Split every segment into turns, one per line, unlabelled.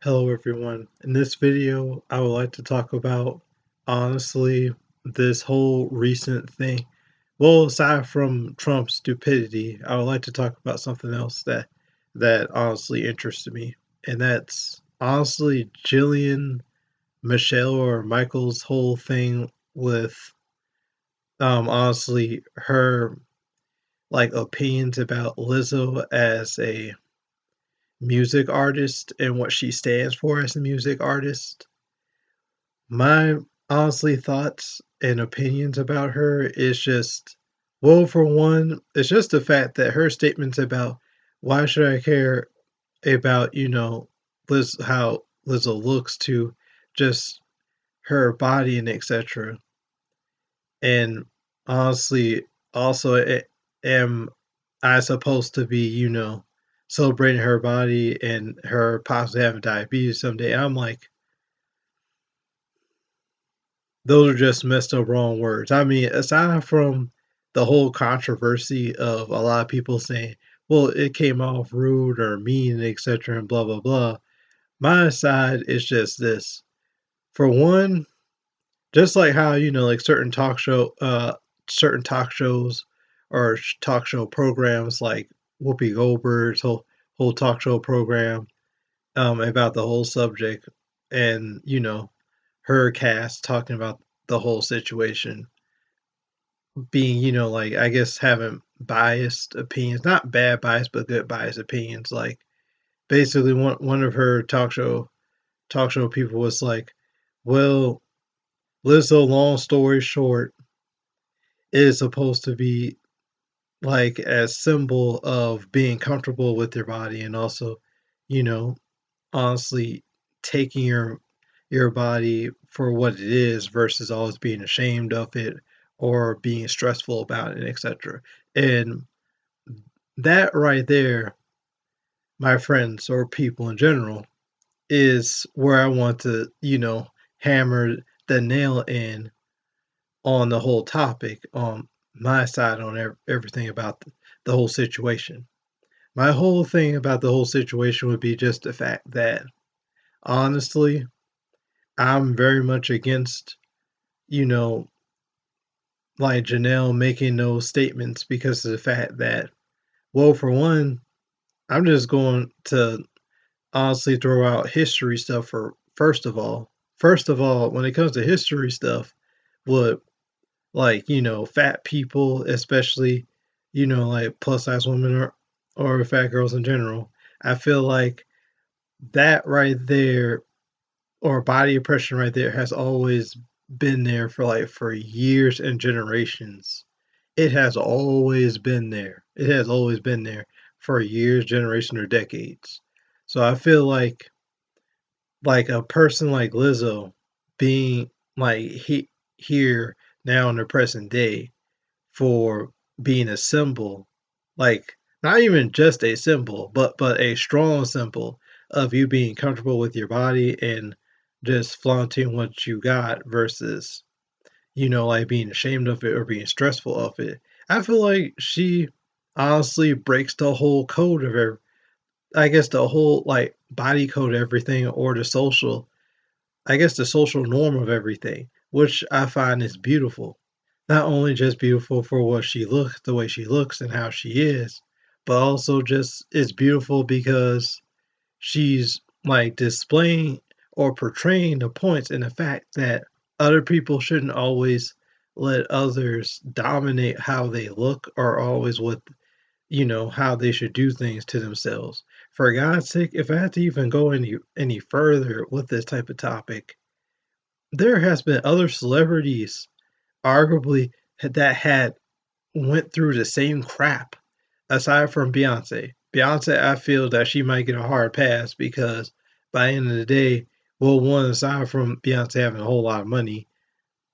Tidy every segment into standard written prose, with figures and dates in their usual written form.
Hello everyone. In this video, I would like to talk about honestly this whole recent thing. Well, aside from Trump's stupidity, I would like to talk about something else that honestly interested me. And that's honestly Jillian Michelle or Michael's whole thing with honestly her like opinions about Lizzo as a music artist and what she stands for as a music artist. My honestly thoughts and opinions about her is just, well, for one, it's just the fact that her statements about why should I care about, how Lizzo looks to just her body and etc. And honestly, also, am I supposed to be, celebrating her body and her possibly having diabetes someday? I'm like, those are just messed up wrong words. I mean, aside from the whole controversy of a lot of people saying, well, it came off rude or mean, etc., and blah, blah, blah, my side is just this. For one, just like how, like certain talk shows or talk show programs like Whoopi Goldberg's whole talk show program about the whole subject and, her cast talking about the whole situation being, like I guess having biased opinions, not bad bias, but good biased opinions. Like basically one of her talk show people was like, well, Lizzo, long story short, is supposed to be like a symbol of being comfortable with your body and also, you know, honestly taking your body for what it is versus always being ashamed of it or being stressful about it, etc. And that right there, my friends or people in general, is where I want to, hammer the nail in on the whole topic, on my side on everything about the whole situation. My whole thing about the whole situation would be just the fact that, honestly, I'm very much against, you know, like Janelle making those statements because of the fact that, well, for one, I'm just going to honestly throw out history stuff for first of all. First of all, when it comes to history stuff, what like, fat people, especially, like plus size women or fat girls in general, I feel like that right there or body oppression right there has always been there for years and generations. It has always been there. It has always been there for years, generation, or decades. So I feel like a person like Lizzo being like here now in the present day for being a symbol, like not even just a symbol, but a strong symbol of you being comfortable with your body and just flaunting what you got versus, like being ashamed of it or being stressful of it. I feel like she honestly breaks the whole code of I guess the whole like body code of everything or the social norm of everything, which I find is beautiful. Not only just beautiful for what she looks, the way she looks and how she is, but also just it's beautiful because she's like displaying or portraying the points and the fact that other people shouldn't always let others dominate how they look or always what how they should do things to themselves. For God's sake, if I had to even go any further with this type of topic, there has been other celebrities arguably that had went through the same crap aside from Beyonce. Beyonce, I feel that she might get a hard pass because by the end of the day, well, one aside from Beyonce having a whole lot of money,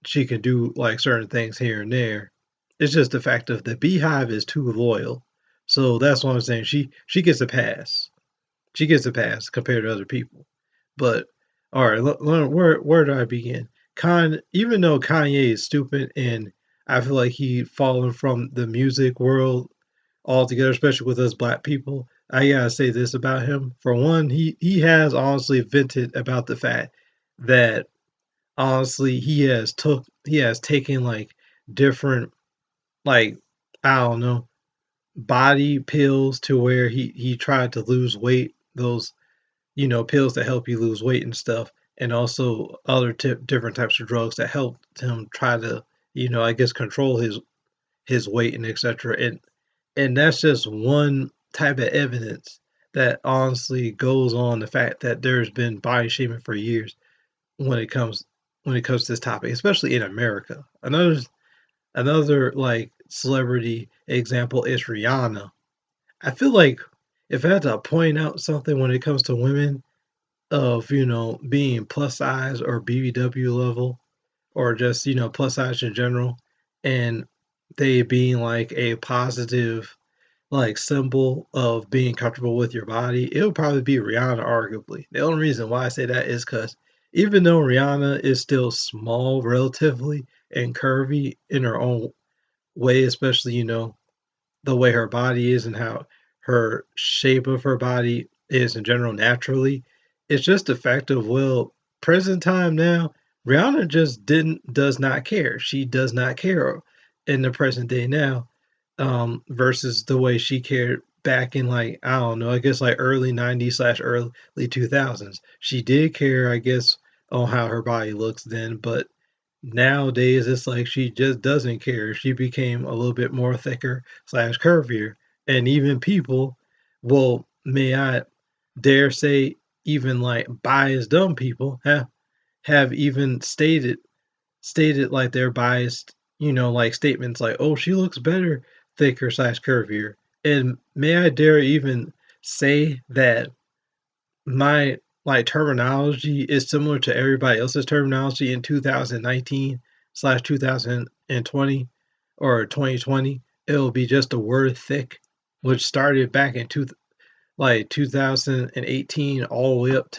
she can do like certain things here and there. It's just the fact of the Beehive is too loyal. So that's what I'm saying. She gets a pass. She gets a pass compared to other people. But all right, where do I begin? Even though Kanye is stupid and I feel like he fallen from the music world altogether, especially with us black people. I gotta say this about him. For one, he has honestly vented about the fact that honestly he has taken like different, like, I don't know, body pills to where he tried to lose weight, those, pills that help you lose weight and stuff, and also other different types of drugs that helped him try to, I guess, control his weight and etc. And that's just one type of evidence that honestly goes on the fact that there's been body shaming for years when it comes to this topic, especially in America. Another like celebrity example is Rihanna. I feel like if I had to point out something when it comes to women of, being plus size or BBW level, or just, plus size in general, and they being like a positive like symbol of being comfortable with your body, it would probably be Rihanna, arguably. The only reason why I say that is because even though Rihanna is still small relatively and curvy in her own way, especially, the way her body is and how her shape of her body is in general naturally. It's just the fact of, well, present time now, Rihanna just didn't does not care. She does not care in the present day now, versus the way she cared back in, like, I don't know, I guess like early 90s slash early 2000s. She did care, I guess, on how her body looks then, but nowadays, it's like she just doesn't care. She became a little bit more thicker slash curvier, and even people, well, may I dare say, even like biased dumb people have even stated like they're biased, like statements like, "Oh, she looks better thicker slash curvier." And may I dare even say that my like terminology is similar to everybody else's terminology in 2019 slash 2020 or 2020. It'll be just the word thick, which started back in 2018 all the way up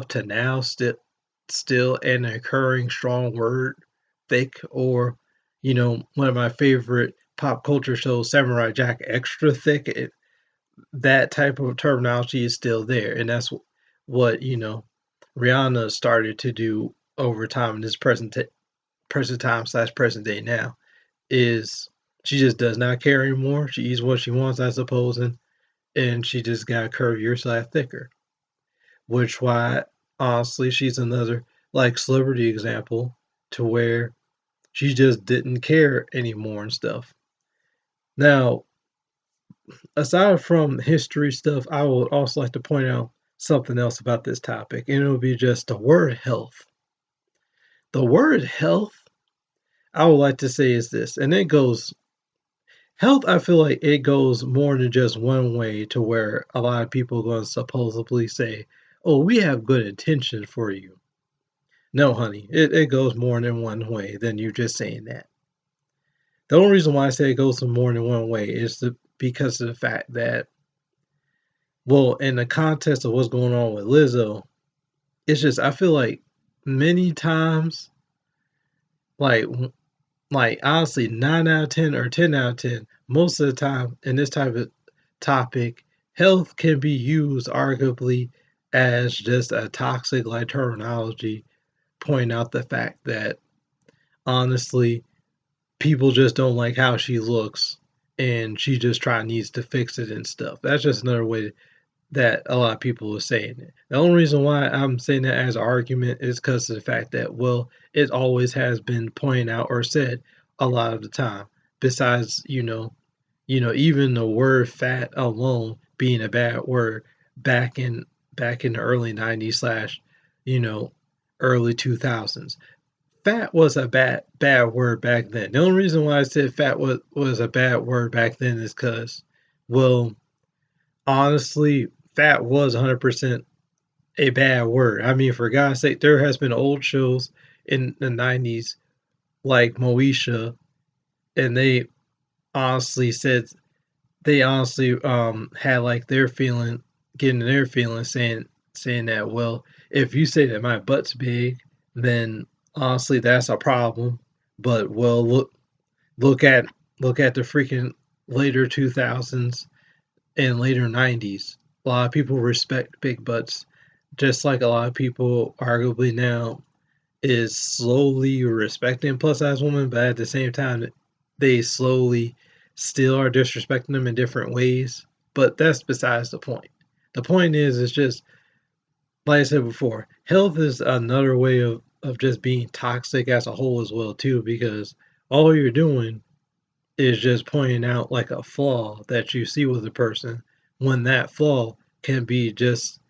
to now, still an occurring strong word, thick. Or, one of my favorite pop culture shows, Samurai Jack, extra thick. That type of terminology is still there, and that's what, Rihanna started to do over time in this present time slash present day now. Is she just does not care anymore. She eats what she wants, I suppose, and she just got curvier slash thicker. Which why honestly she's another like celebrity example to where she just didn't care anymore and stuff. Now, aside from history stuff, I would also like to point out something else about this topic, and it would be just the word health. The word health, I would like to say, is this, and it goes health. I feel like it goes more than just one way to where a lot of people are going to supposedly say, "Oh, we have good intentions for you." No, honey, it goes more than one way than you just saying that. The only reason why I say it goes more than one way is because of the fact that, well, in the context of what's going on with Lizzo, it's just I feel like many times, like like honestly, 9 out of 10 or 10 out of 10, most of the time in this type of topic, health can be used arguably as just a toxic like terminology, pointing out the fact that honestly, people just don't like how she looks, and she just needs to fix it and stuff. That's just another way that a lot of people are saying it. The only reason why I'm saying that as an argument is because of the fact that, well, it always has been pointed out or said a lot of the time. Besides, even the word fat alone being a bad word back in the early 90s slash, you know, early 2000s. Fat was a bad word back then. The only reason why I said fat was a bad word back then is because, well, honestly, fat was 100% a bad word. I mean, for God's sake, there has been old shows in the 90s like Moesha, and honestly said they honestly had like their feeling, getting their feeling, saying that, well, if you say that my butt's big, then honestly that's a problem. But, well, look at the freaking later 2000s, in later 90s. A lot of people respect big butts, just like a lot of people arguably now is slowly respecting plus size women, but at the same time, they slowly still are disrespecting them in different ways. But that's besides the point. The point is, it's just like I said before, health is another way of just being toxic as a whole as well too, because all you're doing is just pointing out like a flaw that you see with a person when that flaw can be just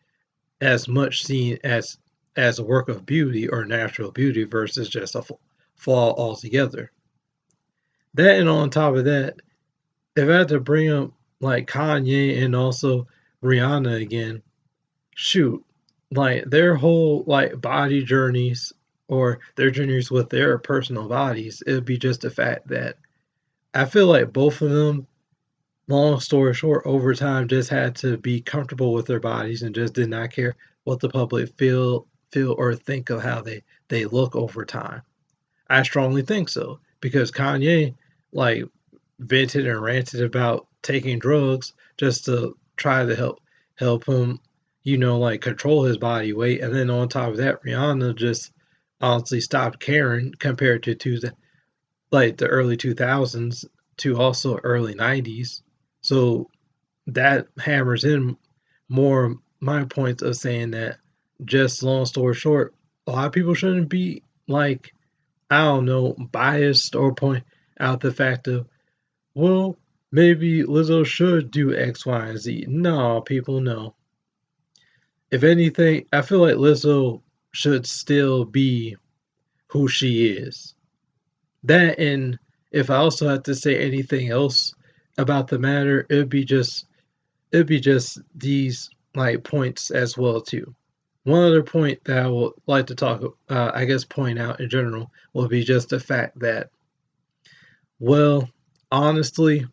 as much seen as a work of beauty or natural beauty versus just a flaw altogether. That and on top of that, if I had to bring up like Kanye and also Rihanna again, shoot, like their whole like body journeys or their journeys with their personal bodies, it would be just the fact that I feel like both of them, long story short, over time just had to be comfortable with their bodies and just did not care what the public feel or think of how they look over time. I strongly think so because Kanye like vented and ranted about taking drugs just to try to help him, like control his body weight, and then on top of that, Rihanna just honestly stopped caring compared to like the early 2000s to also early 90s. So that hammers in more my points of saying that just long story short, a lot of people shouldn't be like, I don't know, biased or point out the fact of, well, maybe Lizzo should do X, Y, and Z. No, people, no. If anything, I feel like Lizzo should still be who she is. That, and if I also had to say anything else about the matter, it'd be just these like points as well too. One other point that I would like to talk, I guess, point out in general will be just the fact that, well, honestly,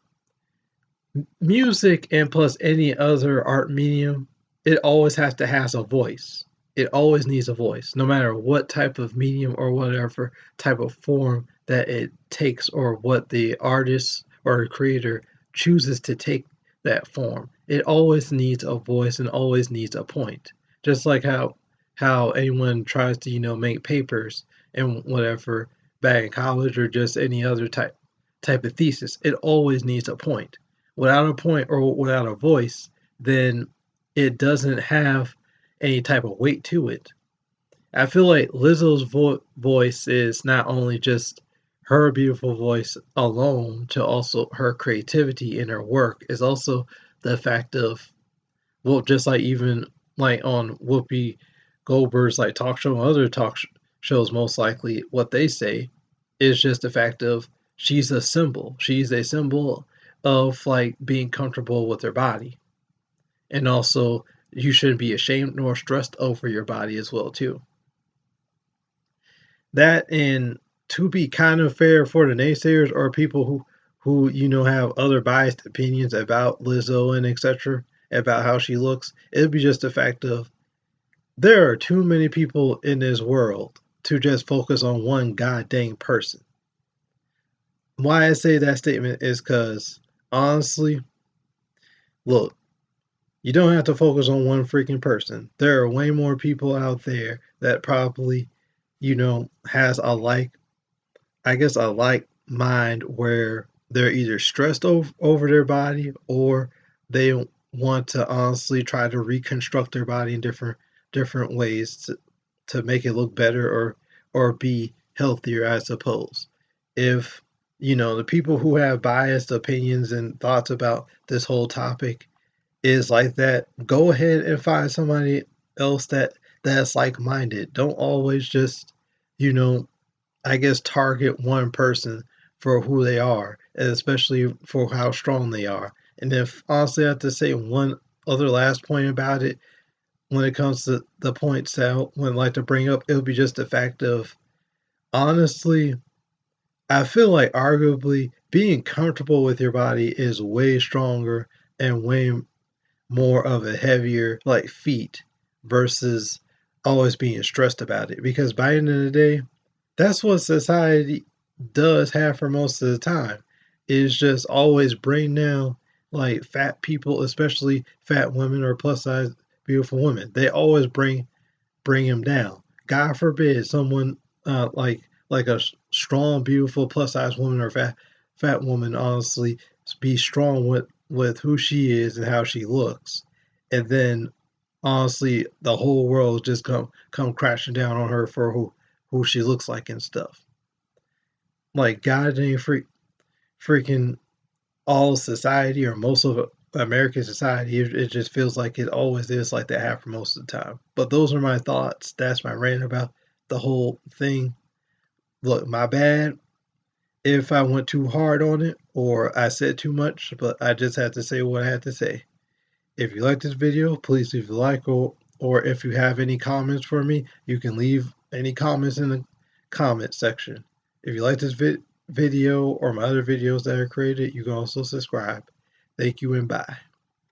music and plus any other art medium, it always has to has a voice. It always needs a voice, no matter what type of medium or whatever type of form that it takes or what the artist or creator chooses to take that form. It always needs a voice and always needs a point. Just like how anyone tries to, make papers and whatever back in college or just any other type of thesis. It always needs a point. Without a point or without a voice, then it doesn't have any type of weight to it. I feel like Lizzo's voice is not only just her beautiful voice alone, to also her creativity in her work is also the fact of, well, just like even like on Whoopi Goldberg's like talk show and other shows, most likely what they say is just the fact of she's a symbol. She's a symbol of like being comfortable with her body, and also you shouldn't be ashamed nor stressed over your body as well too. That, and to be kind of fair for the naysayers or people who have other biased opinions about Lizzo and etc. about how she looks, it'd be just the fact of there are too many people in this world to just focus on one goddamn person. Why I say that statement is because honestly, look, you don't have to focus on one freaking person. There are way more people out there that probably, has a I guess a like mind where they're either stressed over their body or they want to honestly try to reconstruct their body in different ways to make it look better or be healthier, I suppose. If the people who have biased opinions and thoughts about this whole topic is like that, go ahead and find somebody else that's like minded. Don't always just, you know, I guess target one person for who they are, and especially for how strong they are. And if honestly I have to say one other last point about it, when it comes to the points that I would like to bring up, it would be just the fact of honestly, I feel like arguably being comfortable with your body is way stronger and way more of a heavier like feat versus always being stressed about it. Because by the end of the day, that's what society does have for most of the time. Is just always bring down like fat people, especially fat women or plus size beautiful women. They always bring him down. God forbid someone like a strong, beautiful plus size woman or fat woman honestly be strong with who she is and how she looks, and then honestly the whole world just come crashing down on her for who she looks like and stuff. Like God didn't freaking all society or most of American society, it just feels like it always is like that half for most of the time. But those are my thoughts. That's my rant about the whole thing. Look, my bad if I went too hard on it or I said too much, but I just had to say what I had to say. If you like this video, please leave a like, or if you have any comments for me, you can leave any comments in the comment section. If you like this video or my other videos that I created, you can also subscribe. Thank you and bye.